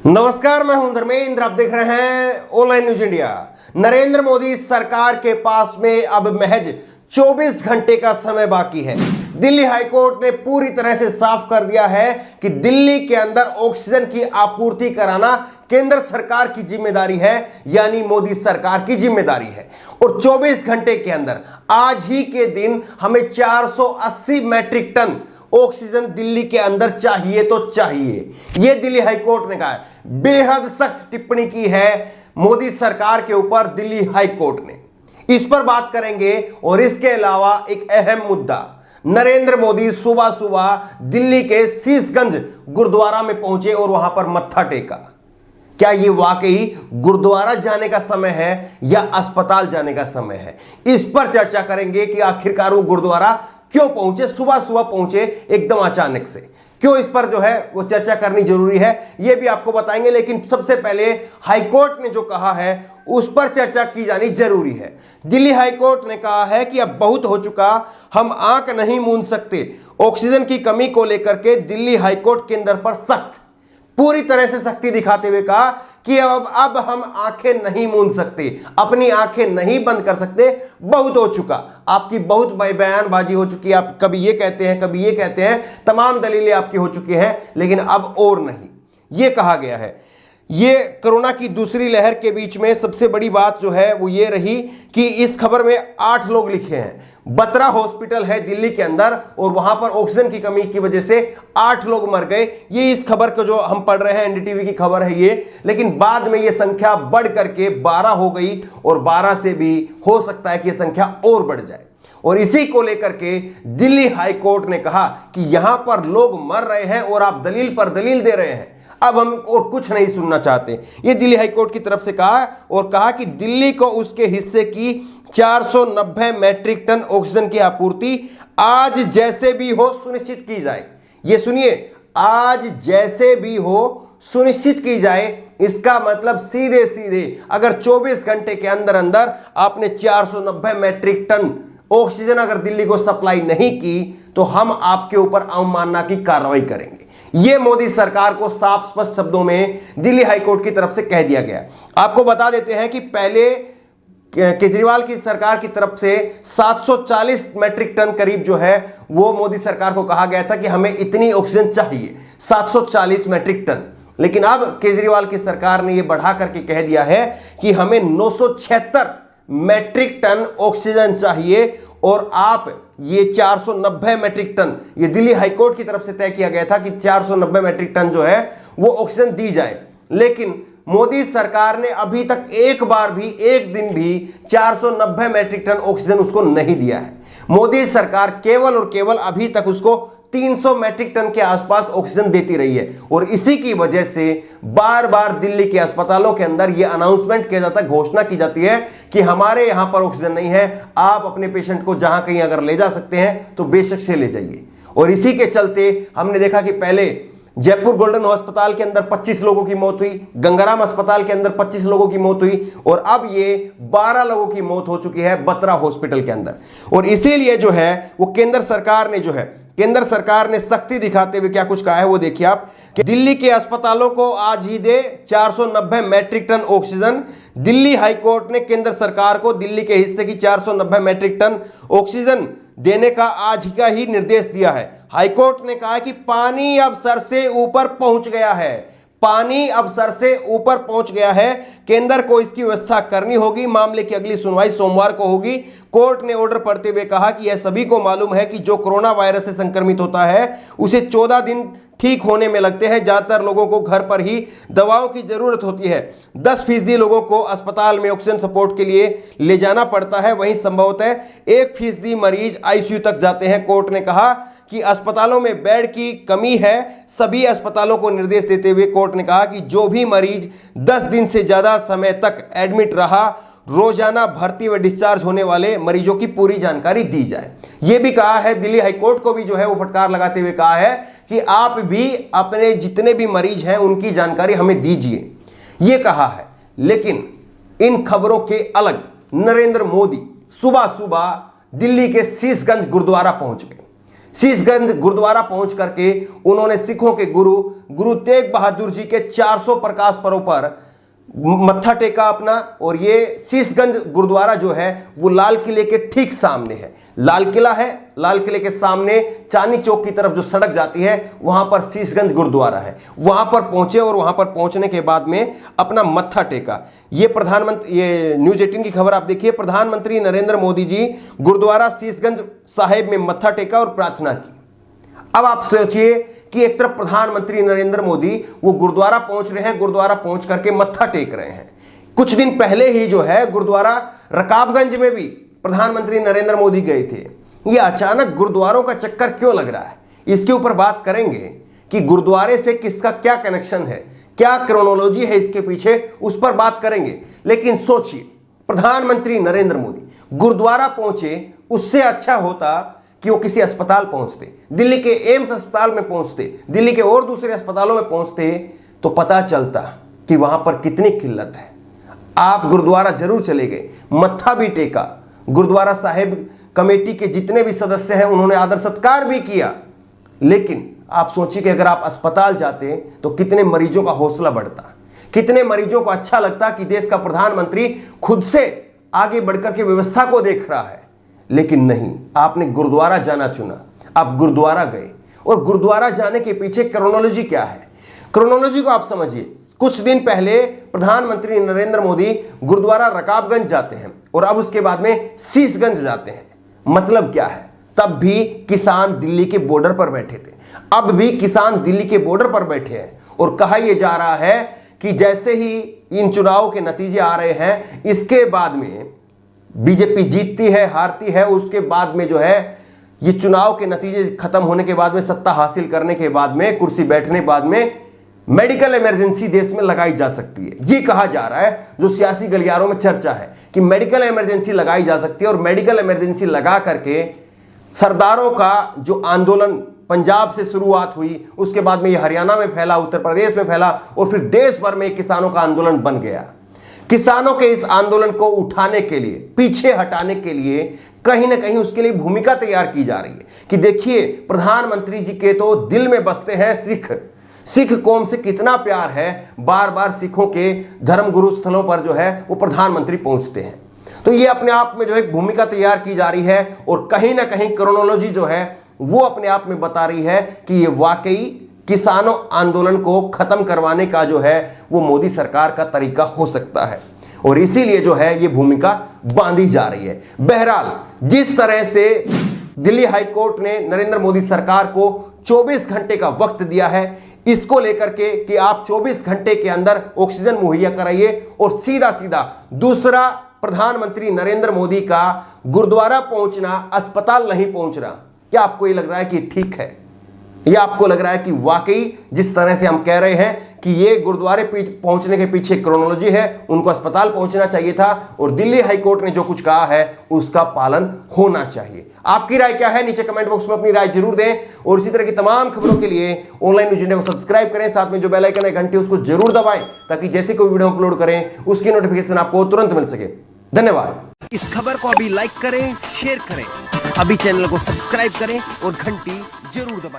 नमस्कार, मैं हूं धर्मेंद्र। आप देख रहे हैं online news India. Narendra Modi सरकार के पास में अब महज 24 घंटे का समय बाकी है। दिल्ली हाईकोर्ट ने पूरी तरह से साफ कर दिया है कि दिल्ली के अंदर ऑक्सीजन की आपूर्ति कराना केंद्र सरकार की जिम्मेदारी है, यानी मोदी सरकार की जिम्मेदारी है। और 24 घंटे के अंदर आज ही के दिन हमें 480 मैट्रिक टन ऑक्सीजन दिल्ली के अंदर चाहिए तो चाहिए। यह दिल्ली हाईकोर्ट ने कहा है। बेहद सख्त टिप्पणी की है मोदी सरकार के ऊपर दिल्ली हाईकोर्ट ने। इस पर बात करेंगे। और इसके अलावा एक अहम मुद्दा, नरेंद्र मोदी सुबह सुबह दिल्ली के शीशगंज गुरुद्वारा में पहुंचे और वहां पर मत्था टेका। क्या यह वाकई गुरुद्वारा जाने का समय है या अस्पताल जाने का समय है? इस पर चर्चा करेंगे कि आखिरकार वो गुरुद्वारा क्यों पहुंचे, सुबह सुबह पहुंचे एकदम अचानक से। क्यों, इस पर जो है वो चर्चा करनी जरूरी है, ये भी आपको बताएंगे। लेकिन सबसे पहले हाईकोर्ट ने जो कहा है उस पर चर्चा की जानी जरूरी है। दिल्ली हाईकोर्ट ने कहा है कि अब बहुत हो चुका, हम आंख नहीं मूंद सकते। ऑक्सीजन की कमी को लेकर के दिल्ली हाईकोर्ट केंद्र पर सख्त, पूरी तरह से सख्ती दिखाते हुए कहा कि अब हम आंखें नहीं मूंद सकते, अपनी आंखें नहीं बंद कर सकते। बहुत हो चुका, आपकी बहुत बयानबाजी हो चुकी है। आप कभी ये कहते हैं, कभी ये कहते हैं, तमाम दलीलें आपकी हो चुकी हैं, लेकिन अब और नहीं, ये कहा गया है। ये कोरोना की दूसरी लहर के बीच में सबसे बड़ी बात जो है वो ये रही कि इस खबर में 8 लोग लिखे हैं। बत्रा हॉस्पिटल है दिल्ली के अंदर और वहां पर ऑक्सीजन की कमी की वजह से 8 लोग मर गए। ये इस खबर को जो हम पढ़ रहे हैं, एनडीटीवी की खबर है ये। लेकिन बाद में ये संख्या बढ़ करके 12 हो गई और 12 से भी हो सकता है कि ये संख्या और बढ़ जाए। और इसी को लेकर के दिल्ली हाईकोर्ट ने कहा कि यहां पर लोग मर रहे हैं और आप दलील पर दलील दे रहे हैं, अब हम और कुछ नहीं सुनना चाहते। ये दिल्ली हाईकोर्ट की तरफ से कहा और कहा कि दिल्ली को उसके हिस्से की 490 मैट्रिक टन ऑक्सीजन की आपूर्ति आज जैसे भी हो सुनिश्चित की जाए। ये सुनिए, आज जैसे भी हो सुनिश्चित की जाए। इसका मतलब सीधे सीधे अगर 24 घंटे के अंदर अंदर आपने 490 मैट्रिक टन ऑक्सीजन अगर दिल्ली को सप्लाई नहीं की तो हम आपके ऊपर अवमानना की कार्रवाई करेंगे। यह मोदी सरकार को साफ स्पष्ट शब्दों में दिल्ली हाईकोर्ट की तरफ से कह दिया गया। आपको बता देते हैं कि पहले केजरीवाल की सरकार की तरफ से 740 मैट्रिक टन करीब जो है वो मोदी सरकार को कहा गया था कि हमें इतनी ऑक्सीजन चाहिए, 740 मैट्रिक टन। लेकिन अब केजरीवाल की सरकार ने यह बढ़ा करके कह दिया है कि हमें 976 मैट्रिक टन ऑक्सीजन चाहिए। और आप ये 490 मैट्रिक टन, ये दिल्ली हाईकोर्ट की तरफ से तय किया गया था कि 490 मैट्रिक टन जो है वो ऑक्सीजन दी जाए। लेकिन मोदी सरकार ने अभी तक एक बार भी, एक दिन भी 490 मैट्रिक टन ऑक्सीजन उसको नहीं दिया है। मोदी सरकार केवल और केवल अभी तक उसको 300 मैट्रिक टन के आसपास ऑक्सीजन देती रही है। और इसी की वजह से बार बार दिल्ली के अस्पतालों के अंदर यह अनाउंसमेंट किया जाता है, घोषणा की जाती है कि हमारे यहां पर ऑक्सीजन नहीं है, आप अपने पेशेंट को जहां कहीं अगर ले जा सकते हैं तो बेशक से ले जाइए। और इसी के चलते हमने देखा कि पहले जयपुर गोल्डन अस्पताल के अंदर 25 लोगों की मौत हुई, गंगाराम अस्पताल के अंदर 25 लोगों की मौत हुई और अब ये 12 लोगों की मौत हो चुकी है बत्रा हॉस्पिटल के अंदर। और इसीलिए जो है वो केंद्र सरकार ने सख्ती दिखाते हुए क्या कुछ कहा है वो देखिए आप कि दिल्ली के अस्पतालों को आज ही दे 490 metric ton oxygen. Delhi high court ने केंद्र सरकार को दिल्ली के हिस्से की 490 मैट्रिक टन ऑक्सीजन देने का आज का ही निर्देश दिया है। हाईकोर्ट ने कहा कि पानी अब सर से ऊपर पहुंच गया है, पानी अब सर से ऊपर पहुंच गया है। केंद्र को इसकी व्यवस्था करनी होगी। मामले की अगली सुनवाई सोमवार को होगी। कोर्ट ने ऑर्डर पढ़ते हुए कहा कि यह सभी को मालूम है कि जो कोरोना वायरस से संक्रमित होता है उसे 14 दिन ठीक होने में लगते हैं। ज्यादातर लोगों को घर पर ही दवाओं की जरूरत होती है। 10% लोगों को अस्पताल में ऑक्सीजन सपोर्ट के लिए ले जाना पड़ता है, वहीं संभवतः 1% मरीज आईसीयू तक जाते हैं। कोर्ट ने कहा कि अस्पतालों में बेड की कमी है। सभी अस्पतालों को निर्देश देते हुए कोर्ट ने कहा कि जो भी मरीज 10 दिन से ज्यादा समय तक एडमिट रहा, रोजाना भर्ती व डिस्चार्ज होने वाले मरीजों की पूरी जानकारी दी जाए। यह भी कहा है, दिल्ली हाईकोर्ट को भी जो है वो फटकार लगाते हुए कहा है कि आप भी अपने जितने भी मरीज हैं उनकी जानकारी हमें दीजिए, ये कहा है। लेकिन इन खबरों के अलग नरेंद्र मोदी सुबह सुबह दिल्ली के शीशगंज गुरुद्वारा पहुंच गए। शीशगंज गुरुद्वारा पहुंच करके उन्होंने सिखों के गुरु तेग बहादुर जी के 400 प्रकाश पर्व पर मत्था टेका अपना। और ये शीशगंज गुरुद्वारा जो है वो लाल किले के ठीक सामने है। लाल किला है, लाल किले के सामने चांदनी चौक की तरफ जो सड़क जाती है वहां पर शीशगंज गुरुद्वारा है। वहां पर पहुंचे और वहां पर पहुंचने के बाद में अपना मत्था टेका। ये न्यूज़ 18 की खबर आप देखिए। प्रधानमंत्री नरेंद्र मोदी जी गुरुद्वारा शीशगंज साहिब में मत्था टेका और प्रार्थना की। अब आप सोचिए कि एक तरफ प्रधानमंत्री नरेंद्र मोदी वो गुरुद्वारा पहुंच रहे हैं, गुरुद्वारा पहुंच करके मत्था टेक रहे हैं। कुछ दिन पहले ही जो है गुरुद्वारा रकाबगंज में भी प्रधानमंत्री नरेंद्र मोदी गए थे। ये अचानक गुरुद्वारों का चक्कर क्यों लग रहा है, इसके ऊपर बात करेंगे कि गुरुद्वारे से किसका क्या कनेक्शन है, क्या क्रोनोलॉजी है इसके पीछे, उस पर बात करेंगे। लेकिन सोचिए, प्रधानमंत्री नरेंद्र मोदी गुरुद्वारा पहुंचे, उससे अच्छा होता कि वो किसी अस्पताल पहुंचते, दिल्ली के एम्स अस्पताल में पहुंचते, दिल्ली के और दूसरे अस्पतालों में पहुंचते, तो पता चलता कि वहां पर कितनी किल्लत है। आप गुरुद्वारा जरूर चले गए, मत्था भी टेका, गुरुद्वारा साहिब कमेटी के जितने भी सदस्य हैं उन्होंने आदर सत्कार भी किया। लेकिन आप सोचिए कि अगर आप अस्पताल जाते तो कितने मरीजों का हौसला बढ़ता, कितने मरीजों को अच्छा लगता कि देश का प्रधानमंत्री खुद से आगे बढ़कर के व्यवस्था को देख रहा है। लेकिन नहीं, आपने गुरुद्वारा जाना चुना। आप गुरुद्वारा गए और गुरुद्वारा जाने के पीछे क्रोनोलॉजी क्या है, क्रोनोलॉजी को आप समझिए। कुछ दिन पहले प्रधानमंत्री नरेंद्र मोदी गुरुद्वारा रकाबगंज जाते हैं और अब उसके बाद में शीशगंज जाते हैं। मतलब क्या है, तब भी किसान दिल्ली के बॉर्डर पर बैठे थे, अब भी किसान दिल्ली के बॉर्डर पर बैठे हैं। और कहा यह जा रहा है कि जैसे ही इन चुनाव के नतीजे आ रहे हैं, इसके बाद में बीजेपी जीतती है हारती है, उसके बाद में जो है ये चुनाव के नतीजे खत्म होने के बाद में, सत्ता हासिल करने के बाद में, कुर्सी बैठने बाद में मेडिकल इमरजेंसी देश में लगाई जा सकती है। ये कहा जा रहा है, जो सियासी गलियारों में चर्चा है कि मेडिकल इमरजेंसी लगाई जा सकती है। और मेडिकल इमरजेंसी लगा करके सरदारों का जो आंदोलन पंजाब से शुरुआत हुई, उसके बाद में ये हरियाणा में फैला, उत्तर प्रदेश में फैला और फिर देश भर में किसानों का आंदोलन बन गया। किसानों के इस आंदोलन को उठाने के लिए, पीछे हटाने के लिए कहीं ना कहीं उसके लिए भूमिका तैयार की जा रही है कि देखिए प्रधानमंत्री जी के तो दिल में बसते हैं सिख कौम से कितना प्यार है, बार बार सिखों के धर्म गुरु स्थलों पर जो है वो प्रधानमंत्री पहुंचते हैं। तो ये अपने आप में जो एक भूमिका तैयार की जा रही है और कहीं ना कहीं क्रोनोलॉजी जो है वो अपने आप में बता रही है कि ये वाकई किसानों आंदोलन को खत्म करवाने का जो है वो मोदी सरकार का तरीका हो सकता है और इसीलिए जो है ये भूमिका बांधी जा रही है। बहरहाल, जिस तरह से दिल्ली हाई कोर्ट ने नरेंद्र मोदी सरकार को 24 घंटे का वक्त दिया है, इसको लेकर के कि आप 24 घंटे के अंदर ऑक्सीजन मुहैया कराइए और सीधा सीधा दूसरा प्रधानमंत्री नरेंद्र मोदी का गुरुद्वारा पहुंचना, अस्पताल नहीं पहुंचना, क्या आपको ये लग रहा है कि ठीक है? या आपको लग रहा है कि वाकई जिस तरह से हम कह रहे हैं कि ये गुरुद्वारे पहुंचने के पीछे क्रोनोलॉजी है, उनको अस्पताल पहुंचना चाहिए था और दिल्ली हाई कोर्ट ने जो कुछ कहा है उसका पालन होना चाहिए? आपकी राय क्या है? नीचे कमेंट बॉक्स में अपनी राय जरूर दें और इसी तरह की तमाम खबरों के लिए ऑनलाइन न्यूज़ इंडिया को सब्सक्राइब करें, साथ में जो बेल आइकन है घंटी उसको जरूर दबाएं ताकि जैसे कोई वीडियो अपलोड करें उसकी नोटिफिकेशन आपको तुरंत मिल सके। धन्यवाद। इस खबर को अभी लाइक करें, शेयर करें, अभी चैनल को सब्सक्राइब करें और घंटी जरूर दबाएं।